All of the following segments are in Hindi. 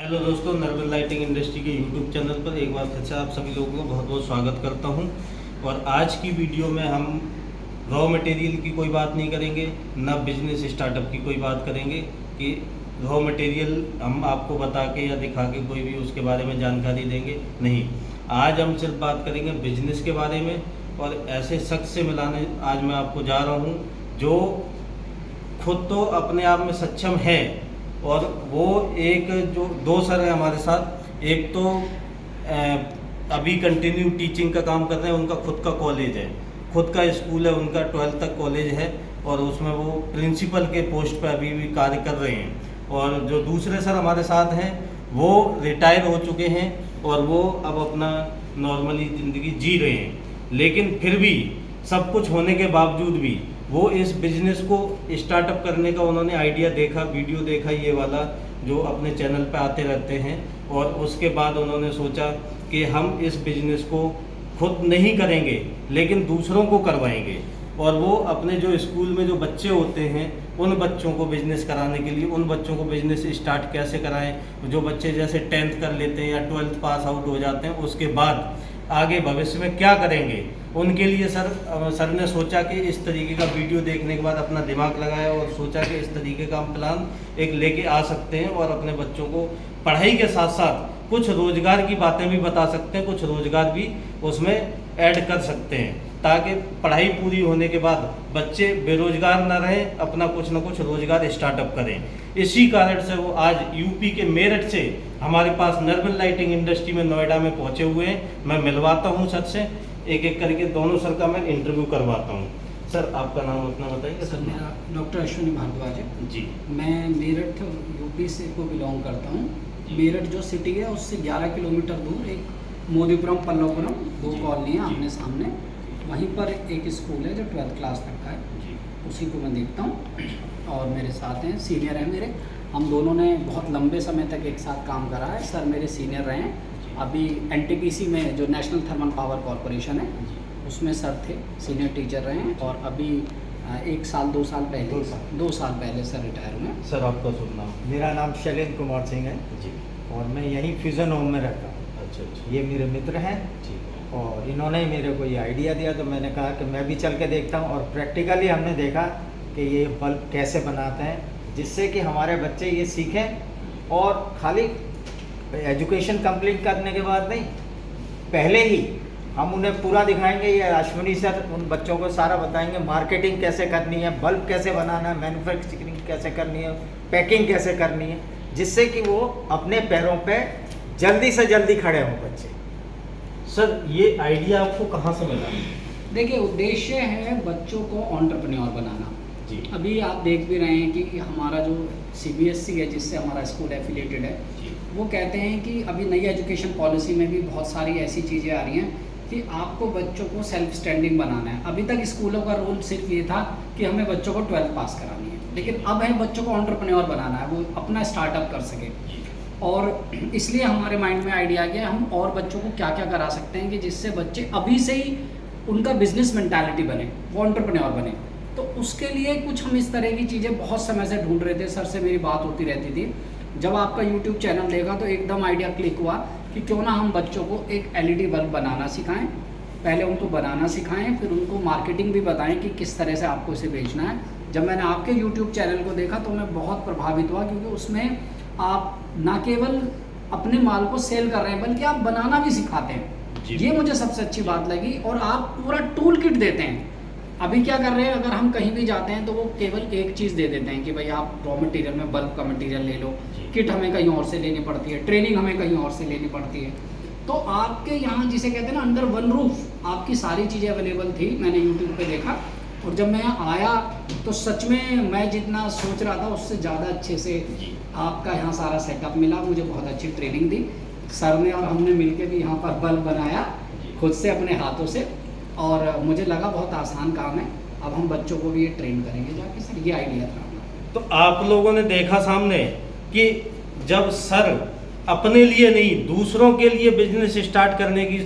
हेलो दोस्तों, नर्मल लाइटिंग इंडस्ट्री के यूट्यूब चैनल पर एक बार फिर से आप सभी लोगों का बहुत बहुत स्वागत करता हूं। और आज की वीडियो में हम रॉ मटेरियल की कोई बात नहीं करेंगे, ना बिजनेस स्टार्टअप की कोई बात करेंगे कि रॉ मटेरियल हम आपको बता के या दिखा के कोई भी उसके बारे में जानकारी देंगे। नहीं, आज हम सिर्फ बात करेंगे बिजनेस के बारे में। और ऐसे शख्स से मिलाने आज मैं आपको जा रहा हूँ जो खुद तो अपने आप में सक्षम है, और वो एक जो दो सर हैं हमारे साथ, एक तो अभी कंटिन्यू टीचिंग का काम कर रहे हैं, उनका खुद का कॉलेज है, खुद का स्कूल है, उनका 12th तक कॉलेज है और उसमें वो प्रिंसिपल के पोस्ट पर अभी भी कार्य कर रहे हैं। और जो दूसरे सर हमारे साथ हैं वो रिटायर हो चुके हैं और वो अब अपना नॉर्मली ज़िंदगी जी रहे हैं, लेकिन फिर भी सब कुछ होने के बावजूद भी वो इस बिज़नेस को स्टार्टअप करने का उन्होंने आइडिया देखा, वीडियो देखा, ये वाला जो अपने चैनल पे आते रहते हैं, और उसके बाद उन्होंने सोचा कि हम इस बिज़नेस को खुद नहीं करेंगे लेकिन दूसरों को करवाएंगे। और वो अपने जो स्कूल में जो बच्चे होते हैं उन बच्चों को बिज़नेस कराने के लिए, उन बच्चों को बिज़नेस स्टार्ट कैसे कराएं, जो बच्चे जैसे 10th कर लेते हैं या 12th पास आउट हो जाते हैं, उसके बाद आगे भविष्य में क्या करेंगे, उनके लिए सर ने सोचा कि इस तरीके का वीडियो देखने के बाद अपना दिमाग लगाया और सोचा कि इस तरीके का हम प्लान एक लेके आ सकते हैं और अपने बच्चों को पढ़ाई के साथ साथ कुछ रोज़गार की बातें भी बता सकते हैं, कुछ रोज़गार भी उसमें ऐड कर सकते हैं, ताकि पढ़ाई पूरी होने के बाद बच्चे बेरोजगार न रहें, अपना कुछ न कुछ रोज़गार स्टार्टअप करें। इसी कारण से वो आज यूपी के मेरठ से हमारे पास नर्मल लाइटिंग इंडस्ट्री में नोएडा में पहुंचे हुए हैं। मैं मिलवाता हूं सर से, एक एक करके दोनों सर का मैं इंटरव्यू करवाता हूं। सर आपका नाम अपना बताइए। सर मेरा डॉक्टर अश्विनी भारद्वाज है जी। मैं मेरठ यूपी से को बिलोंग करता हूँ। मेरठ जो सिटी है उससे 11 किलोमीटर दूर एक मोदीपुरम पल्लवपुरम दो कॉलोनी है आमने सामने, वहीं पर एक स्कूल है जो 12th क्लास तक का है, उसी को मैं देखता हूँ। और मेरे साथ हैं, सीनियर हैं मेरे, हम दोनों ने बहुत लंबे समय तक एक साथ काम करा है। सर मेरे सीनियर रहे हैं, अभी एनटीपीसी में जो नेशनल थर्मल पावर कॉरपोरेशन है उसमें सर थे, सीनियर टीचर रहे हैं, और अभी 1 साल 2 साल पहले 2 साल पहले सर रिटायर हुए। सर आपका शुभ नाम? मेरा नाम शैलेंद्र कुमार सिंह है जी। और मैं यहीं फ्यूज़न होम में रहता हूँ। अच्छा। ये मेरे मित्र हैं ठीक। और इन्होंने मेरे को ये आइडिया दिया, तो मैंने कहा कि मैं भी चल के देखता हूँ। और प्रैक्टिकली हमने देखा कि ये बल्ब कैसे बनाते हैं, जिससे कि हमारे बच्चे ये सीखें। और खाली एजुकेशन कंप्लीट करने के बाद नहीं, पहले ही हम उन्हें पूरा दिखाएंगे। ये अश्विनी सर उन बच्चों को सारा बताएंगे, मार्केटिंग कैसे करनी है, बल्ब कैसे बनाना है, मैन्युफैक्चरिंग कैसे करनी है, पैकिंग कैसे करनी है, जिससे कि वो अपने पैरों पे जल्दी से जल्दी खड़े हों बच्चे। सर ये आइडिया आपको कहाँ से मिला? देखिए, उद्देश्य है बच्चों को एंटरप्रेन्योर बनाना। जी। अभी आप देख भी रहे हैं कि हमारा जो CBSE है, जिससे हमारा स्कूल एफिलिएटेड है, वो कहते हैं कि अभी नई एजुकेशन पॉलिसी में भी बहुत सारी ऐसी चीज़ें आ रही हैं कि आपको बच्चों को सेल्फ स्टैंडिंग बनाना है। अभी तक स्कूलों का रूल सिर्फ ये था कि हमें बच्चों को 12th पास करानी है, लेकिन अब है बच्चों को एंटरप्रेन्योर बनाना है, वो अपना स्टार्टअप कर सके। और इसलिए हमारे माइंड में आइडिया आ गया, हम और बच्चों को क्या क्या करा सकते हैं कि जिससे बच्चे अभी से ही उनका बिजनेस मेंटालिटी बने, वो एंटरप्रेन्योर बने। तो उसके लिए कुछ हम इस तरह की चीज़ें बहुत समय से ढूंढ रहे थे। सर से मेरी बात होती रहती थी। जब आपका YouTube चैनल देखा तो एकदम आइडिया क्लिक हुआ कि क्यों ना हम बच्चों को एक LED बल्ब बनाना सिखाएं। पहले उनको बनाना सिखाएं, फिर उनको मार्केटिंग भी बताएं कि किस तरह से आपको इसे बेचना है। जब मैंने आपके YouTube चैनल को देखा तो मैं बहुत प्रभावित हुआ, क्योंकि उसमें आप ना केवल अपने माल को सेल कर रहे हैं बल्कि आप बनाना भी सिखाते हैं। ये मुझे सबसे अच्छी बात लगी। और आप पूरा टूल किट देते हैं। अभी क्या कर रहे हैं, अगर हम कहीं भी जाते हैं तो वो केवल एक चीज़ दे देते हैं कि भाई आप रॉ मटेरियल में बल्ब का मटेरियल ले लो, किट हमें कहीं और से लेनी पड़ती है, ट्रेनिंग हमें कहीं और से लेनी पड़ती है। तो आपके यहाँ जिसे कहते हैं ना, अंडर वन रूफ आपकी सारी चीज़ें अवेलेबल थी। मैंने यूट्यूब पे देखा और जब मैं यहाँ आया तो सच में मैं जितना सोच रहा था उससे ज़्यादा अच्छे से आपका यहाँ सारा सेटअप मिला। मुझे बहुत अच्छी ट्रेनिंग दी सर ने, और हमने मिलकर भी यहाँ पर बल्ब बनाया खुद से अपने हाथों से, और मुझे लगा बहुत आसान काम है। अब हम बच्चों को भी ये ट्रेन करेंगे जाके। सर ये आइडिया था हमारा। तो आप लोगों ने देखा सामने कि जब सर अपने लिए नहीं दूसरों के लिए बिजनेस स्टार्ट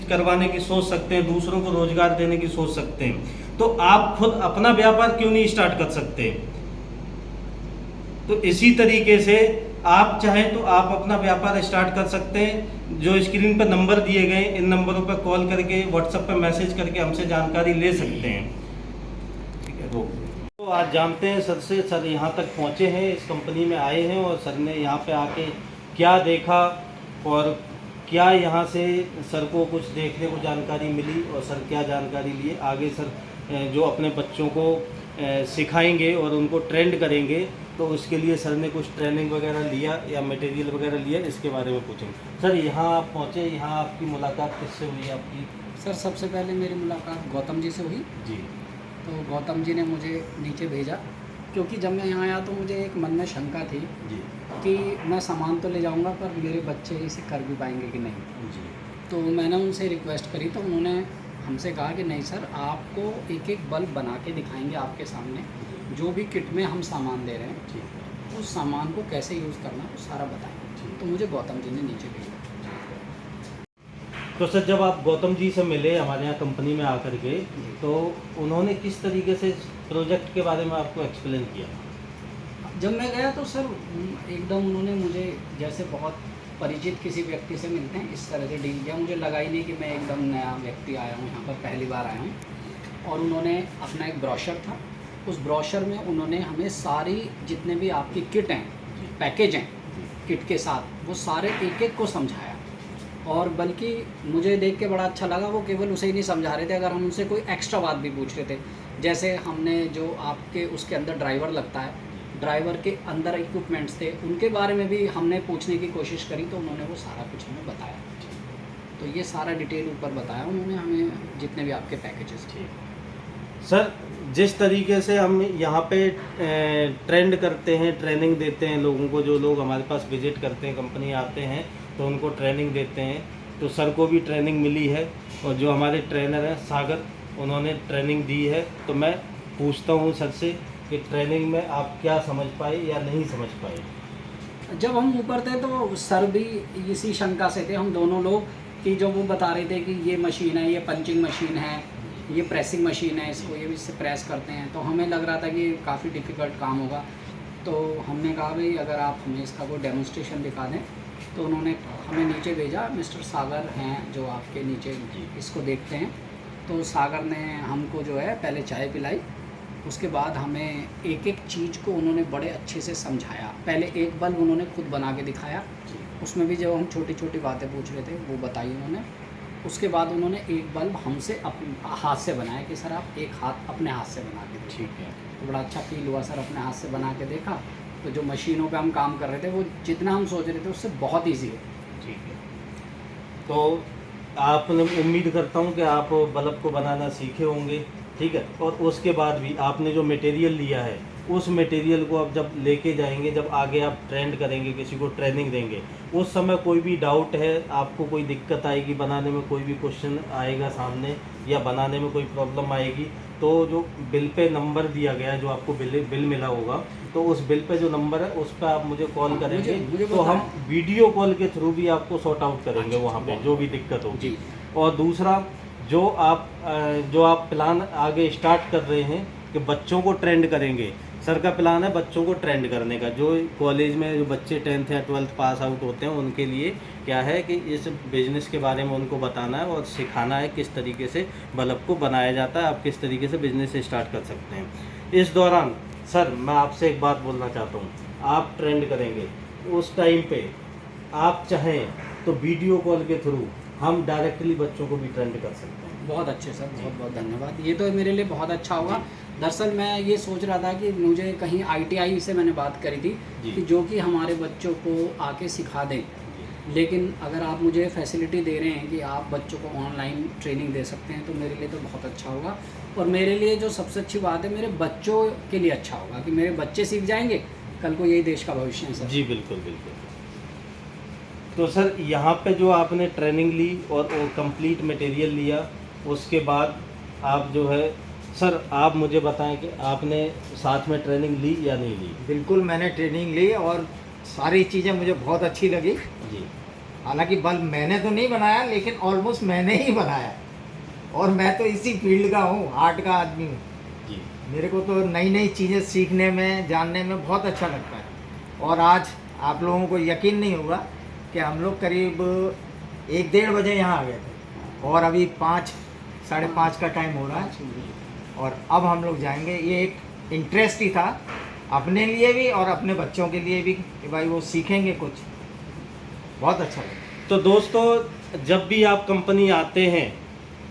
करवाने की सोच सकते हैं, दूसरों को रोजगार देने की सोच सकते हैं, तो आप खुद अपना व्यापार क्यों नहीं स्टार्ट कर सकते? तो इसी तरीके से आप चाहें तो आप अपना व्यापार स्टार्ट कर सकते हैं। जो स्क्रीन पर नंबर दिए गए, इन नंबरों पर कॉल करके, व्हाट्सएप पर मैसेज करके हमसे जानकारी ले सकते हैं। ठीक है, तो आज जानते हैं सर से, सर यहाँ तक पहुँचे हैं, इस कंपनी में आए हैं और सर ने यहाँ पे आके क्या देखा और क्या यहाँ से सर को कुछ देखने को जानकारी मिली और सर क्या जानकारी लिए आगे सर जो अपने बच्चों को सिखाएंगे और उनको ट्रेंड करेंगे, तो उसके लिए सर ने कुछ ट्रेनिंग वगैरह लिया या मटेरियल वगैरह लिया, इसके बारे में पूछेंगे। सर यहाँ आप पहुँचे, यहाँ आपकी मुलाकात किससे हुई आपकी? सर सबसे पहले मेरी मुलाकात गौतम जी से हुई। जी। तो गौतम जी ने मुझे नीचे भेजा, क्योंकि जब मैं यहाँ आया तो मुझे एक मन में शंका थी जी। कि मैं सामान तो ले जाऊँगा पर मेरे बच्चे इसे कर भी पाएंगे कि नहीं। जी। तो मैंने उनसे रिक्वेस्ट करी तो उन्होंने हमसे कहा कि नहीं सर, आपको एक एक बल्ब बना के दिखाएंगे आपके सामने, जो भी किट में हम सामान दे रहे हैं ठीक है। उस सामान को कैसे यूज़ करना है वो सारा बताएंगे। तो मुझे गौतम जी ने नीचे भेजा। तो सर जब आप गौतम जी से मिले हमारे यहाँ कंपनी में आकर के, तो उन्होंने किस तरीके से प्रोजेक्ट के बारे में आपको एक्सप्लेन किया? जब मैं गया तो सर एकदम उन्होंने मुझे जैसे बहुत परिचित किसी व्यक्ति से मिलते हैं इस तरह से डील किया। मुझे लगा ही नहीं कि मैं एकदम नया व्यक्ति आया हूँ यहाँ पर, पहली बार आया हूँ। और उन्होंने अपना एक ब्रोशर था, उस ब्रोशर में उन्होंने हमें सारी जितने भी आपकी किट हैं, पैकेज हैं किट के साथ, वो सारे एक एक को समझाया। और बल्कि मुझे देख के बड़ा अच्छा लगा, वो केवल उसे ही नहीं समझा रहे थे, अगर हम उनसे कोई एक्स्ट्रा बात भी पूछ रहे थे, जैसे हमने जो आपके उसके अंदर ड्राइवर लगता है, ड्राइवर के अंदर इक्विपमेंट्स थे, उनके बारे में भी हमने पूछने की कोशिश करी, तो उन्होंने वो सारा कुछ हमें बताया। तो ये सारा डिटेल ऊपर बताया उन्होंने हमें, जितने भी आपके पैकेजेस थे। सर जिस तरीके से हम यहाँ पे ट्रेंड करते हैं, ट्रेनिंग देते हैं लोगों को, जो लोग हमारे पास विजिट करते हैं, कंपनी आते हैं तो उनको ट्रेनिंग देते हैं, तो सर को भी ट्रेनिंग मिली है और जो हमारे ट्रेनर हैं सागर, उन्होंने ट्रेनिंग दी है। तो मैं पूछता हूँ सर से कि ट्रेनिंग में आप क्या समझ पाए या नहीं समझ पाए? जब हम ऊपर थे तो सर भी इसी शंका से थे, हम दोनों लोग, कि जो वो बता रहे थे कि ये मशीन है, ये पंचिंग मशीन है, ये प्रेसिंग मशीन है, इसको ये भी इससे प्रेस करते हैं, तो हमें लग रहा था कि काफ़ी डिफ़िकल्ट काम होगा। तो हमने कहा भाई अगर आप हमें इसका कोई डेमोन्स्ट्रेशन दिखा दें, तो उन्होंने हमें नीचे भेजा। मिस्टर सागर हैं जो आपके नीचे, इसको देखते हैं। तो सागर ने हमको जो है पहले चाय पिलाई, उसके बाद हमें एक एक चीज़ को उन्होंने बड़े अच्छे से समझाया। पहले एक बल्ब उन्होंने खुद बना के दिखाया, उसमें भी जब हम छोटी छोटी बातें पूछ रहे थे वो बताई उन्होंने। उसके बाद उन्होंने एक बल्ब हमसे अपने हाथ से बनाया कि सर आप एक हाथ अपने हाथ से बना के देखिए। ठीक है। तो बड़ा अच्छा फील हुआ सर, अपने हाथ से बना के देखा तो जो मशीनों पे हम काम कर रहे थे वो जितना हम सोच रहे थे उससे बहुत ईजी है। ठीक है। तो आपने, उम्मीद करता हूँ कि आप बल्ब को बनाना सीखे होंगे, ठीक है। और उसके बाद भी आपने जो मटेरियल लिया है, उस मटेरियल को आप जब लेके जाएंगे, जब आगे आप ट्रेंड करेंगे, किसी को ट्रेनिंग देंगे, उस समय कोई भी डाउट है, आपको कोई दिक्कत आएगी बनाने में, कोई भी क्वेश्चन आएगा सामने या बनाने में कोई प्रॉब्लम आएगी, तो जो बिल पे नंबर दिया गया है, जो आपको बिल मिला होगा, तो उस बिल पे जो नंबर है उस पर आप मुझे कॉल करेंगे, मुझे तो हम वीडियो कॉल के थ्रू भी आपको सॉर्ट आउट करेंगे वहाँ पे जो भी दिक्कत होगी। और दूसरा, जो आप प्लान आगे स्टार्ट कर रहे हैं कि बच्चों को ट्रेंड करेंगे, सर का प्लान है बच्चों को ट्रेंड करने का। जो कॉलेज में जो बच्चे 10th या 12th पास आउट होते हैं, उनके लिए क्या है कि इस बिज़नेस के बारे में उनको बताना है और सिखाना है किस तरीके से बल्ब को बनाया जाता है, आप किस तरीके से बिज़नेस स्टार्ट कर सकते हैं। इस दौरान सर मैं आपसे एक बात बोलना चाहता हूँ, आप ट्रेंड करेंगे उस टाइम पे आप चाहें तो वीडियो कॉल के थ्रू हम डायरेक्टली बच्चों को भी ट्रेंड कर सकते हैं। बहुत अच्छे सर, बहुत बहुत धन्यवाद। ये तो मेरे लिए बहुत अच्छा होगा। दरअसल मैं ये सोच रहा था कि मुझे कहीं ITI से मैंने बात करी थी कि जो कि हमारे बच्चों को आके सिखा दें, लेकिन अगर आप मुझे फैसिलिटी दे रहे हैं कि आप बच्चों को ऑनलाइन ट्रेनिंग दे सकते हैं, तो मेरे लिए तो बहुत अच्छा होगा। और मेरे लिए जो सबसे अच्छी बात है, मेरे बच्चों के लिए अच्छा होगा कि मेरे बच्चे सीख जाएंगे, कल को यही देश का भविष्य है सर। जी बिल्कुल बिल्कुल। तो सर यहाँ पे जो आपने ट्रेनिंग ली और कंप्लीट मटेरियल लिया, उसके बाद आप जो है, सर आप मुझे बताएं कि आपने साथ में ट्रेनिंग ली या नहीं ली? बिल्कुल मैंने ट्रेनिंग ली और सारी चीज़ें मुझे बहुत अच्छी लगी। जी। हालांकि बल्ब मैंने तो नहीं बनाया, लेकिन ऑलमोस्ट मैंने ही बनाया, और मैं तो इसी फील्ड का हूँ, आर्ट का आदमी हूँ। जी। मेरे को तो नई नई चीज़ें सीखने में, जानने में बहुत अच्छा लगता है। और आज आप लोगों को यकीन नहीं होगा कि हम लोग करीब 1-1:30 बजे यहाँ आ गए थे और अभी 5 साढ़े 5 का टाइम हो रहा है और अब हम लोग जाएंगे। ये एक इंटरेस्ट ही था अपने लिए भी और अपने बच्चों के लिए भी कि भाई वो सीखेंगे कुछ, बहुत अच्छा लगा। तो दोस्तों जब भी आप कंपनी आते हैं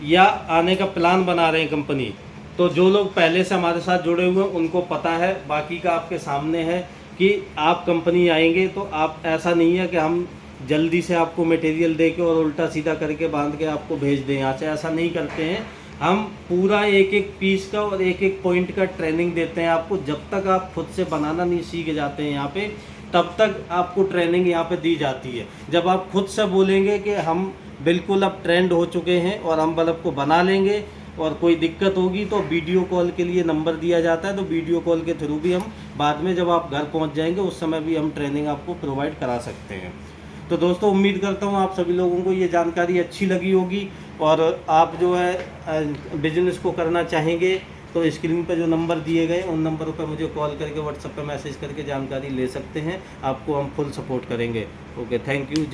या आने का प्लान बना रहे हैं कंपनी, तो जो लोग पहले से हमारे साथ जुड़े हुए हैं उनको पता है, बाकी का आपके सामने है कि आप कंपनी आएंगे तो आप ऐसा नहीं है कि हम जल्दी से आपको मटेरियल दे के और उल्टा सीधा करके बांध के आपको भेज दें यहाँ से, ऐसा नहीं करते हैं। हम पूरा एक एक पीस का और एक एक पॉइंट का ट्रेनिंग देते हैं आपको। जब तक आप खुद से बनाना नहीं सीख जाते हैं यहाँ पे, तब तक आपको ट्रेनिंग यहाँ पे दी जाती है। जब आप खुद से बोलेंगे कि हम बिल्कुल अब ट्रेंड हो चुके हैं और हम बल्ब को बना लेंगे और कोई दिक्कत होगी तो वीडियो कॉल के लिए नंबर दिया जाता है, तो वीडियो कॉल के थ्रू भी हम बाद में जब आप घर पहुँच जाएंगे उस समय भी हम ट्रेनिंग आपको प्रोवाइड करा सकते हैं। तो दोस्तों उम्मीद करता हूँ आप सभी लोगों को ये जानकारी अच्छी लगी होगी और आप जो है बिजनेस को करना चाहेंगे तो स्क्रीन पर जो नंबर दिए गए उन नंबरों पर मुझे कॉल करके व्हाट्सएप पर मैसेज करके जानकारी ले सकते हैं। आपको हम फुल सपोर्ट करेंगे। Okay, thank you.